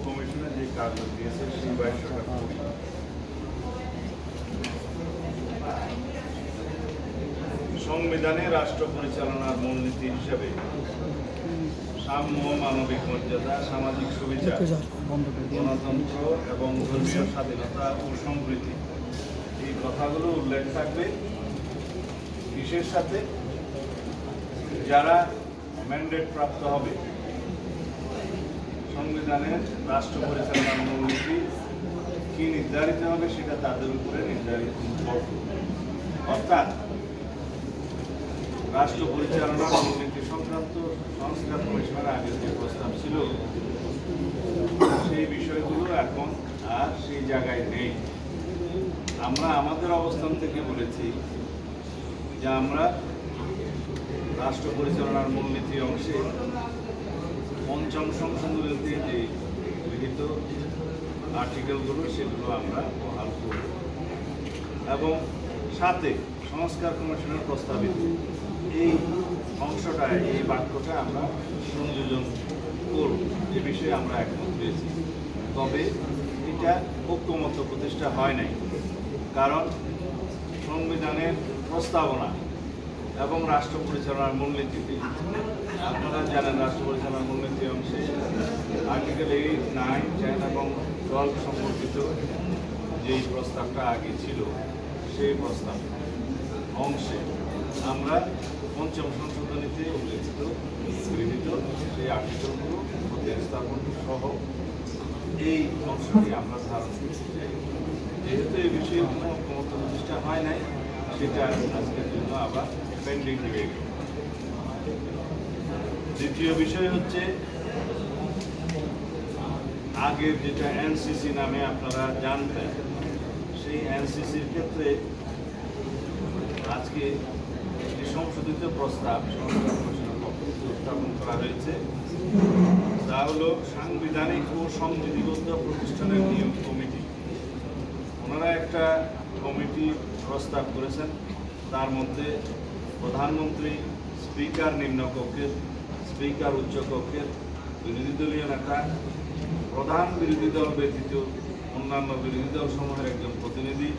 কমিশনে যে কাগজ দিয়েছে সেই 2200টা পড়ি। সংবিধানে রাষ্ট্র পরিচালনার মূলনীতি হিসেবে সাম্য, মানবিক মর্যাদা, সামাজিক সুবিচার, গণতন্ত্র এবং ধর্মীয় স্বাধীনতা ও সম্প্রীতি এই কথাগুলো উল্লেখ থাকবে। বিশেষ সাথে যারা ম্যান্ডেট প্রাপ্ত হবে সংবিধানের রাষ্ট্র পরিচালনার মূলনীতি কি নির্ধারিত হবে সেটা তাদের উপরে নির্ধারিত করবে। অর্থাৎ রাষ্ট্র পরিচালনার মূলনীতি সংক্রান্ত সংস্কার কমিশনের আগে যে প্রস্তাব ছিল সেই বিষয়গুলো এখন আর সেই জায়গায় নেই। আমরা আমাদের অবস্থান থেকে বলেছি যে আমরা রাষ্ট্র পরিচালনার মূলনীতি অংশে পঞ্চম সংশোধনীতে যে গৃহীত আর্টিকেলগুলো সেগুলো আমরা বহাল করব এবং সাথে সংস্কার কমিশনের প্রস্তাবিত এই অংশটা, এই বাক্যটা আমরা সংযোজন করব, এ বিষয়ে আমরা একমত হয়েছি। তবে এটা ঐক্যমত্য প্রতিষ্ঠা হয় নাই, কারণ সংবিধানের প্রস্তাবনা এবং রাষ্ট্র পরিচালনার মূলনীতিতে আপনারা জানেন রাষ্ট্র পরিচালনার মূলনীতি অংশে আর্টিকেল 8, 9, 10 এবং 12 সম্পর্কিত যেই প্রস্তাবটা আগে ছিল সেই প্রস্তাব অংশে আমরা পঞ্চম সংশোধনীতে উল্লেখিত গৃহীত সেই আর্টিকেলগুলো প্রতিস্থাপন সহ এই অংশটি আমরা ধারণ করতে চাই। যেহেতু এই বিষয়ে কোনো ঐক্যমত্য প্রতিষ্ঠা হয় নাই, সেটা আজকের জন্য আবার পেন্ডিং হয়ে গেল। দ্বিতীয় বিষয় হচ্ছে আগের যেটা এনসিসি নামে আপনারা জানতেন, সেই এনসিসির ক্ষেত্রে আজকে একটি সংশোধিত প্রস্তাব উত্থাপন করা হয়েছে। তা হলো সাংবিধানিক ও সংবিধিবদ্ধ প্রতিষ্ঠানের নিয়োগ কমিটি। ওনারা একটা কমিটি প্রস্তাব করেছেন, তার মধ্যে প্রধানমন্ত্রী, স্পিকার নিম্নকক্ষের, স্পিকার উচ্চকক্ষের, বিরোধী দলীয় নেতা, প্রধান বিরোধী দল ব্যতীত অন্যান্য বিরোধী দল সমূহের একজন প্রতিনিধি,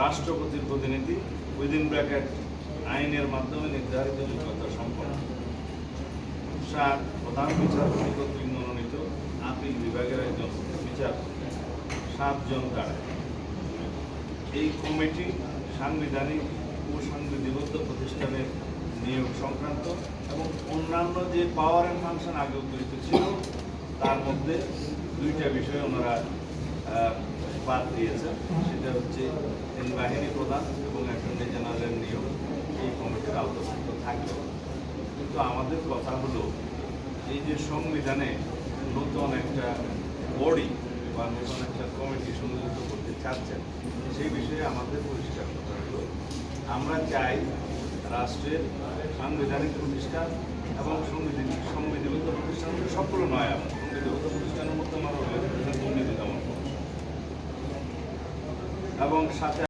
রাষ্ট্রপতির প্রতিনিধি উইদিন ব্র্যাকেট আইনের মাধ্যমে নির্ধারিত যোগ্যতা সম্পন্ন, 7 প্রধান বিচারপতি কর্তৃক মনোনীত আপিল বিভাগের একজন বিচারপতি, 7 জন দাঁড়ায়। এই কমিটি সাংবিধানিক ও সংবিধিবদ্ধ প্রতিষ্ঠানের নিয়োগ সংক্রান্ত এবং অন্যান্য যে পাওয়ার অ্যান্ড ফাংশন আগে গৃহীত ছিল তার মধ্যে 2টা বিষয় ওনারা বাদ দিয়েছেন। সেটা হচ্ছে বাহিনী প্রধান এবং অ্যাটর্নি জেনারেলের নিয়োগ এই কমিটির আওতাভুক্ত থাকবে। কিন্তু আমাদের কথা হলো এই যে সংবিধানে নতুন একটা বডি বা নতুন একটা কমিটি সংযুক্ত করতে চাচ্ছেন, সেই বিষয়ে আমাদের পরিষ্কার কথা হলো আমরা চাই রাষ্ট্রের সাংবিধানিক প্রতিষ্ঠান এবং সংবিধিবদ্ধ প্রতিষ্ঠান সবগুলো নয়, আবার সংবিধিবদ্ধ প্রতিষ্ঠানের মধ্যে আমরা দুর্নীতি দমন এবং সাথে